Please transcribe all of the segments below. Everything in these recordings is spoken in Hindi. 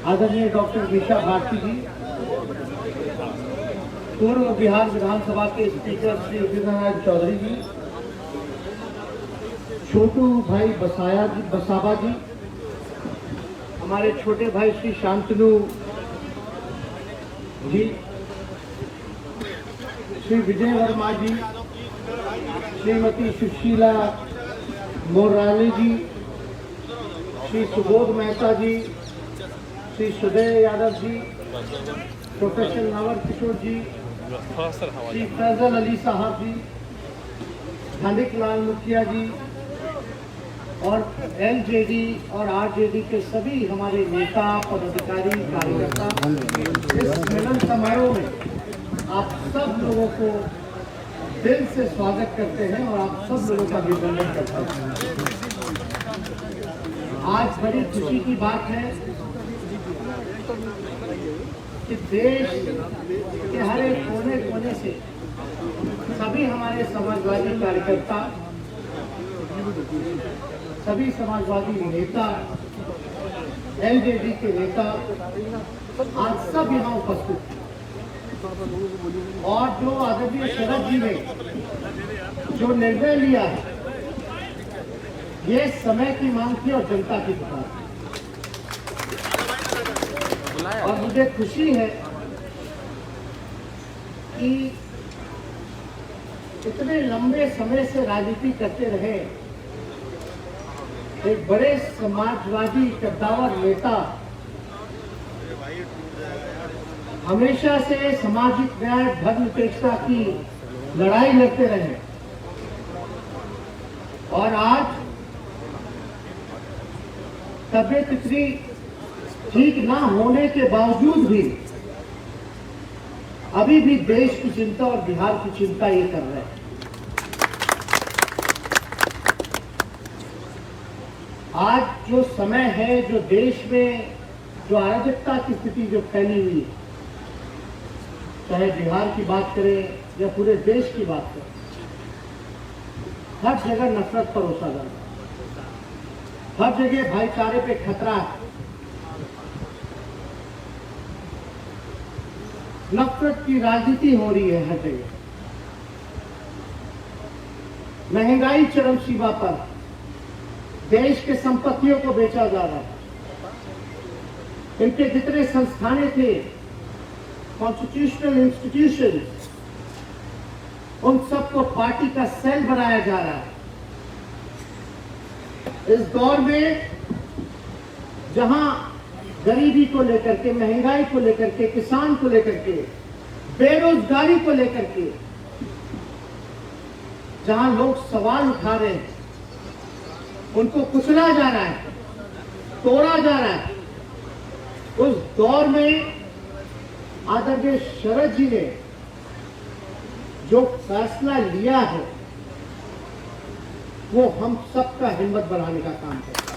आदरणीय डॉक्टर मीशा भारती जी, पूर्व बिहार विधानसभा के स्पीकर श्री वीरनारायण चौधरी जी, छोटू भाई बसावा जी, हमारे छोटे भाई श्री शांतनु जी, श्री विजय वर्मा जी, श्रीमती सुशीला मोराली जी, श्री सुबोध मेहता जी, श्री सुदय यादव जी, प्रोफेसर नावर किशोर जी, श्री फैजल अली साहब जी, धनिक लाल मुखिया जी और एलजेडी और आरजेडी के सभी हमारे नेता पदाधिकारी कार्यकर्ता इस मिलन समारोह में आप सब लोगों को दिल से स्वागत करते हैं और आप सब लोगों का अभिनंदन करते हैं। आज बड़ी खुशी की बात है कि देश के हर एक कोने कोने से सभी हमारे समाजवादी कार्यकर्ता, सभी समाजवादी नेता, एलजेडी के नेता आज सब यहाँ उपस्थित हैं। और जो आदरणीय शरद जी ने जो निर्णय लिया है, ये समय की मांग थी और जनता की पुकार थी। और मुझे खुशी है कि इतने लंबे समय से राजनीति करते रहे एक बड़े समाजवादी कद्दावर नेता हमेशा से सामाजिक न्याय धर्मनिरपेक्षता की लड़ाई लड़ते रहे और आज तबियत इतनी ठीक ना होने के बावजूद भी अभी भी देश की चिंता और बिहार की चिंता ये कर रहे हैं। आज जो समय है, जो देश में जो अराजकता की स्थिति जो फैली हुई है, चाहे बिहार की बात करें या पूरे देश की बात करें, हर जगह नफरत पर उछाल रहा है, हर जगह भाईचारे पे खतरा है, नफरत की राजनीति हो रही है हर जगह, महंगाई चरम सीमा पर, देश के संपत्तियों को बेचा जा रहा है, इनके जितने संस्थानें थे, कॉन्स्टिट्यूशनल इंस्टीट्यूशन, उन सबको पार्टी का सेल बनाया जा रहा है। इस दौर में जहां गरीबी को लेकर के, महंगाई को लेकर के, किसान को लेकर के, बेरोजगारी को लेकर के जहां लोग सवाल उठा रहे हैं, उनको कुचला जा रहा है, तोड़ा जा रहा है, उस दौर में आदरणीय शरद जी ने जो फैसला लिया है वो हम सबका हिम्मत बढ़ाने का काम करता है।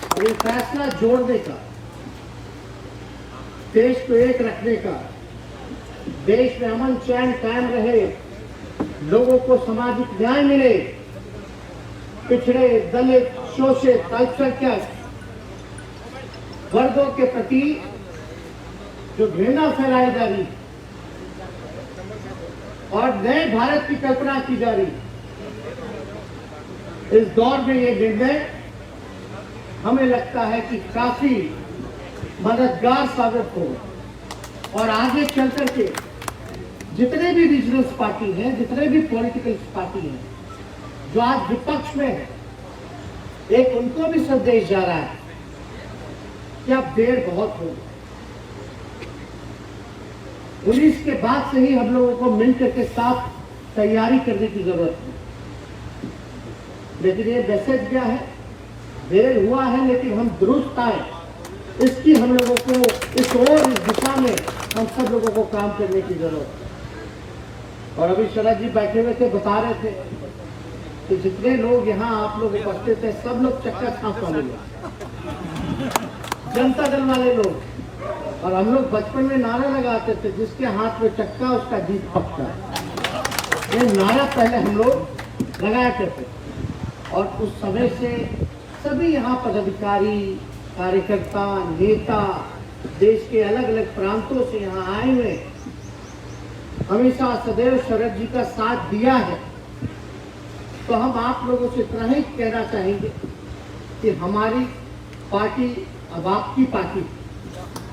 और ये फैसला जोड़ने का, देश को एक रखने का, देश में अमन चैन कायम रहे, लोगों को सामाजिक न्याय मिले, पिछड़े, दलित, शोषित, अल्पसंख्यक वर्गों के प्रति जो घृणा फैलाई जा रही और नए भारत की कल्पना की जा रही, इस दौर में ये निर्णय हमें लगता है कि काफी मददगार साबित हो और आगे चल करके जितने भी रीजनल पार्टी हैं, जितने भी पॉलिटिकल पार्टी हैं जो आज विपक्ष में है, एक उनको भी संदेश जा रहा है कि अब देर बहुत हो, 19 के बाद से ही हम लोगों को मिलकर के साथ तैयारी करने की जरूरत है। लेकिन ये मैसेज क्या है, देर हुआ है लेकिन हम दुरुस्त आए, इसकी हम लोगों को इस दिशा में हम सब लोगों को काम करने की जरूरत है। और अभी शरद जी बैठे हुए थे, बता रहे थे कि जितने लोग यहाँ आप लोग उपस्थित थे, सब लोग चक्का छाप वाले लोग, जनता दल वाले लोग, और हम लोग बचपन में नारा लगाते थे, जिसके हाथ में चक्का उसका जीत पक्का। ये नारा पहले हम लोग लगाया करते थे और उस समय से सभी यहाँ पदाधिकारी, कार्यकर्ता, नेता देश के अलग अलग प्रांतों से यहाँ आए हुए हमेशा सदैव शरद जी का साथ दिया है, तो हम आप लोगों से इतना ही कहना चाहेंगे कि हमारी पार्टी अब आपकी पार्टी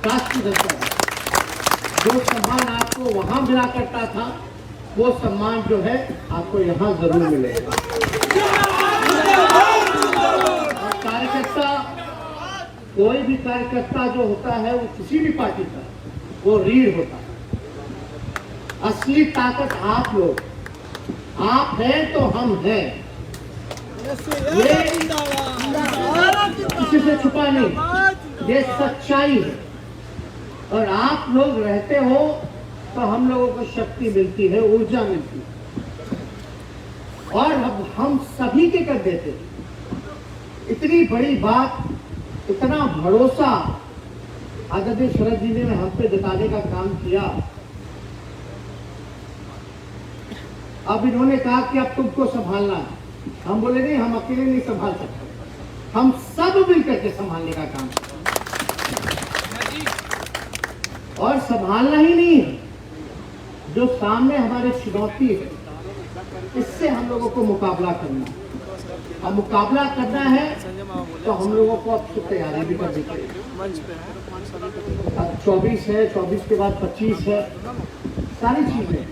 राष्ट्रीय जनता है। जो सम्मान आपको वहां मिला करता था, वो सम्मान जो है आपको यहाँ जरूर मिलेगा। कार्यकर्ता, कोई भी कार्यकर्ता जो होता है वो किसी भी पार्टी का, वो रीढ़ होता है। असली ताकत आप लोग, आप हैं तो हम हैं, ये किसी से छुपा नहीं, ये सच्चाई है। और आप लोग रहते हो तो हम लोगों को शक्ति मिलती है, ऊर्जा मिलती है, और अब हम सभी के कर देते हैं। इतनी बड़ी बात, इतना भरोसा आदरणीय शरद जी ने हम पे जताने का काम किया। अब इन्होंने कहा कि अब तुमको संभालना है। हम बोले नहीं, हम अकेले नहीं संभाल सकते, हम सब मिलकर के संभालने का काम करें। और संभालना ही नहीं है, जो सामने हमारे चुनौती है, इससे हम लोगों को मुकाबला करना है। अब मुकाबला करना है तो हम लोगों को अब तैयारी भी करनी चाहिए। अब 24 है, 24 के बाद 25 है, सारी चीजें,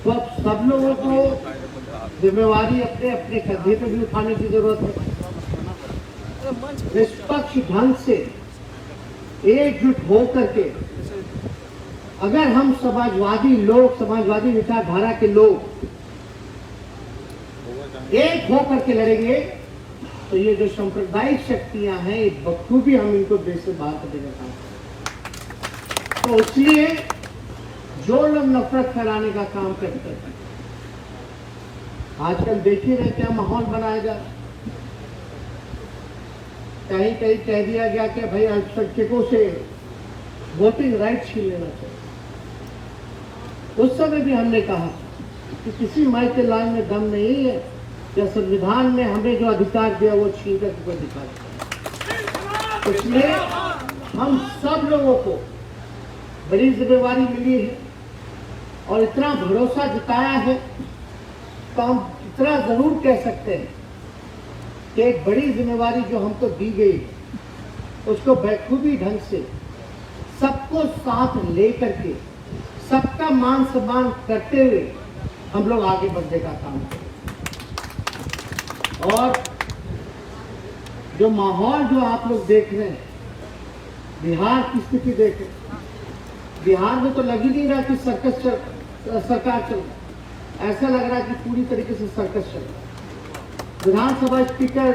तो अब सब लोगों को जिम्मेवारी अपने अपने कंधे पे भी उठाने की जरूरत है। निष्पक्ष ढंग से एकजुट हो करके अगर हम समाजवादी लोग, समाजवादी विचारधारा के लोग एक हो करके लड़ेंगे, तो ये जो सांप्रदायिक शक्तियां हैं, एक बखूबी हम इनको देश से बाहर कर देने का। तो इसलिए जो लोग नफरत फैलाने का काम करते हैं, आजकल देखिए ना क्या माहौल बनाया जा, कहीं कहीं कह दिया गया कि भाई अल्पसंख्यकों से वोटिंग राइट छीन लेना चाहिए। उस समय भी हमने कहा कि किसी माई के लाइन में दम नहीं है, या संविधान ने हमें जो अधिकार दिया वो छीन कर कोई अधिकार। इसलिए हम सब लोगों को बड़ी जिम्मेवारी मिली है और इतना भरोसा जताया है, तो हम इतना जरूर कह सकते हैं कि एक बड़ी जिम्मेवारी जो हमको दी गई, उसको बखूबी ढंग से सबको साथ लेकर के, सबका मान सम्मान करते हुए हम लोग आगे बढ़ने का काम करें। और जो माहौल जो आप लोग देख रहे हैं, बिहार की स्थिति देखें, बिहार में तो लग ही नहीं रहा कि सरकार चल रहा, ऐसा लग रहा है कि पूरी तरीके से सर्कस चल रहा। विधानसभा स्पीकर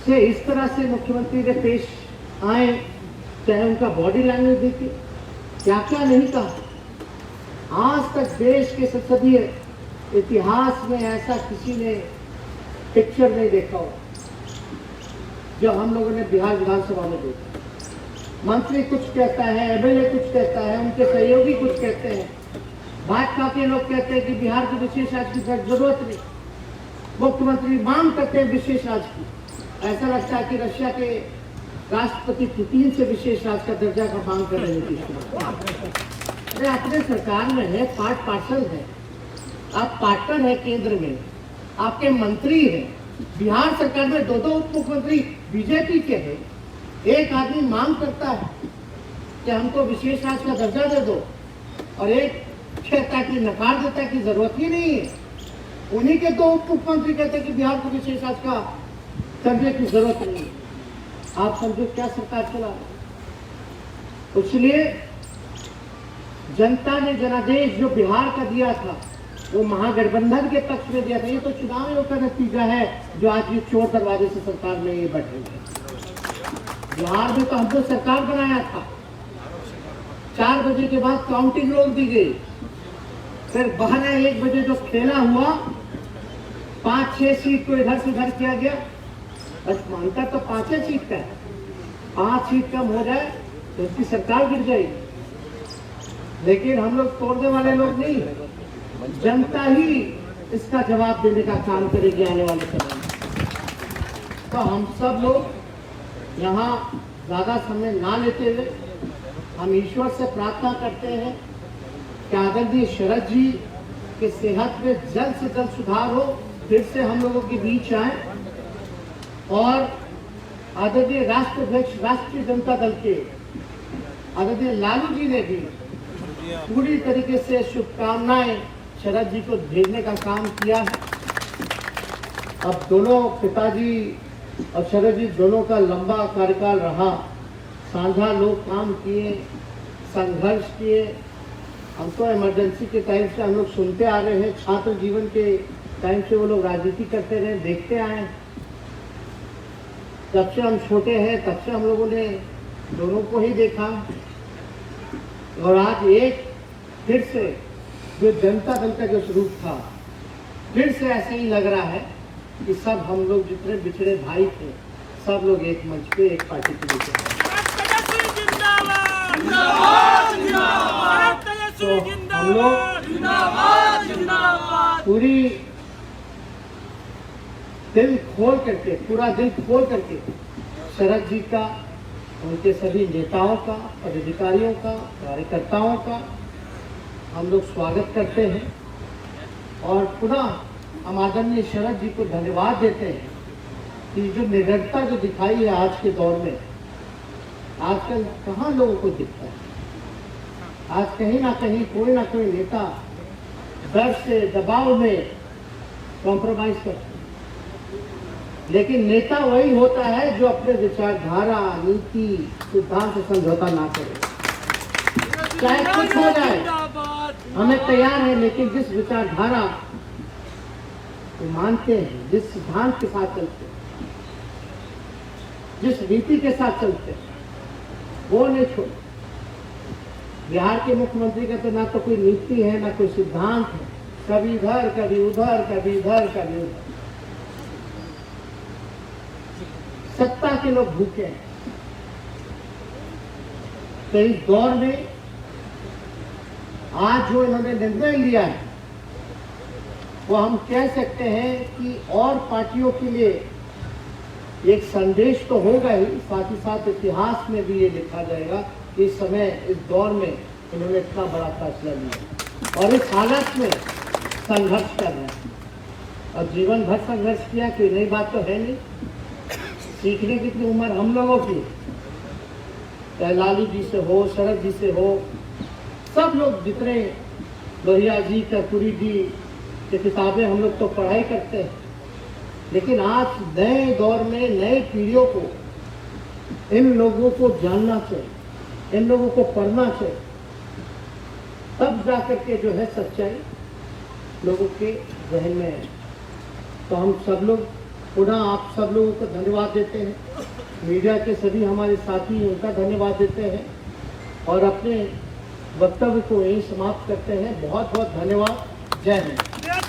से इस तरह से मुख्यमंत्री ने पेश आए, चाहे उनका बॉडी लैंग्वेज देखिए, क्या क्या नहीं कहा। आज तक देश के संसदीय इतिहास में ऐसा किसी ने पिक्चर नहीं देखा हो जो हम लोगों ने बिहार विधानसभा में देखा। मंत्री कुछ कहता है, एमएलए कुछ कहता है, उनके सहयोगी कुछ कहते हैं, भाजपा के लोग कहते हैं कि बिहार की विशेष राज्य की जरूरत नहीं, मुख्यमंत्री मांग करते हैं विशेष राज्य की। ऐसा लगता है कि रशिया के राष्ट्रपति पुतिन से विशेष राज्य का दर्जा का मांग कर रहे हैं। अपने सरकार में है, पार्ट पार्सल है, आप पार्टनर है, केंद्र में आपके मंत्री हैं। बिहार सरकार में दो उप मुख्यमंत्री बीजेपी के हैं। एक आदमी मांग करता है कि हमको विशेष राज्य का दर्जा दे दो, और एक कहता है कि नकार देता है कि जरूरत ही नहीं है। उन्हीं के दो उप मुख्यमंत्री कहते हैं कि बिहार को विशेष राज्य का दर्जे की जरूरत नहीं है। आप समझो क्या सरकार चला रहे। इसलिए जनता ने जनादेश जो बिहार का दिया था, वो महागठबंधन के पक्ष में दिया था। ये तो चुनाव का नतीजा है जो आज ये चोर दरवाजे से सरकार में ये बैठे हैं। बिहार में तो हमको सरकार बनाया था, 4 बजे के बाद काउंटिंग रोक दी गई, फिर 12-1 बजे जो खेला हुआ, 5-6 सीट को इधर से उधर किया गया। बस मानता तो 5 सीट का है, 5 सीट कम हो जाए तो उसकी सरकार गिर जाएगी। लेकिन हम लोग तोड़ने वाले लोग नहीं, जनता ही इसका जवाब देने का काम करेगी आने वाले समय में। तो हम सब लोग यहाँ ज़्यादा समय ना लेते हुए हम ईश्वर से प्रार्थना करते हैं कि आदरणीय शरद जी के सेहत में जल्द से जल्द सुधार हो, फिर से हम लोगों के बीच आए। और आदरणीय राष्ट्राध्यक्ष राष्ट्रीय जनता दल के आदरणीय लालू जी ने भी पूरी तरीके से शुभकामनाएं शरद जी को भेजने का काम किया है। अब दोनों पिताजी और शरद जी दोनों का लंबा कार्यकाल रहा, साझा लोग काम किए, संघर्ष किए। हम तो इमरजेंसी के टाइम से हम लोग सुनते आ रहे हैं, छात्र जीवन के टाइम से वो लोग राजनीति करते रहे, देखते आए। जब से हम छोटे हैं तब से हम लोगों ने दोनों को ही देखा। और आज एक फिर से जो जनता दल का जो स्वरूप था, फिर से ऐसे ही लग रहा है कि सब हम लोग जितने बिछड़े भाई थे, सब लोग एक मंच पे एक पार्टी के नीचे। तो हम लोग पूरी दिल खोल करके, पूरा दिल खोल करके शरद जी का, उनके सभी नेताओं का, पदाधिकारियों का, कार्यकर्ताओं का हम लोग स्वागत करते हैं। और पुनः हम आदरणीय शरद जी को धन्यवाद देते हैं कि जो निरंतरता जो दिखाई है आज के दौर में, आजकल कहाँ लोगों को दिखता है। आज कहीं ना कोई नेता डर से, दबाव में कॉम्प्रोमाइज करता है। लेकिन नेता वही होता है जो अपने विचारधारा, नीति, सिद्धांत से समझौता ना करे, चाहे कुछ हो जाए। हमें तैयार है, लेकिन जिस विचारधारा को मानते हैं, जिस सिद्धांत के साथ चलते हैं, जिस नीति के साथ चलते हैं, वो नहीं छोड़। बिहार के मुख्यमंत्री का तो ना तो कोई नीति है, ना कोई सिद्धांत है, कभी इधर कभी उधर, कभी इधर कभी उधर। सत्ता के लोग भूखे हैं। तो इस दौर में आज जो इन्होंने निर्णय लिया है, वो हम कह सकते हैं कि और पार्टियों के लिए एक संदेश तो होगा ही, साथ ही साथ इतिहास में भी ये लिखा जाएगा कि इस समय, इस दौर में इन्होंने इतना बड़ा फैसला लिया और इस हालत में संघर्ष कर रहे हैं। और जीवन भर संघर्ष किया, कोई नई बात तो है नहीं। सीखने की इतनी उम्र हम लोगों की, चाहे लालू जी से हो, शरद जी से हो, सब लोग जितने, लोहिया जी, कर्पूरी जी की किताबें हम लोग तो पढ़ाई करते हैं। लेकिन आज नए दौर में नए पीढ़ियों को इन लोगों को जानना चाहिए, इन लोगों को पढ़ना चाहिए, तब जाकर के जो है सच्चाई लोगों के जहन में है। तो हम सब लोग पुनः आप सब लोगों को धन्यवाद देते हैं, मीडिया के सभी हमारे साथी उनका धन्यवाद देते हैं और अपने वक्तव्य को यहीं समाप्त करते हैं। बहुत बहुत धन्यवाद। जय हिंद।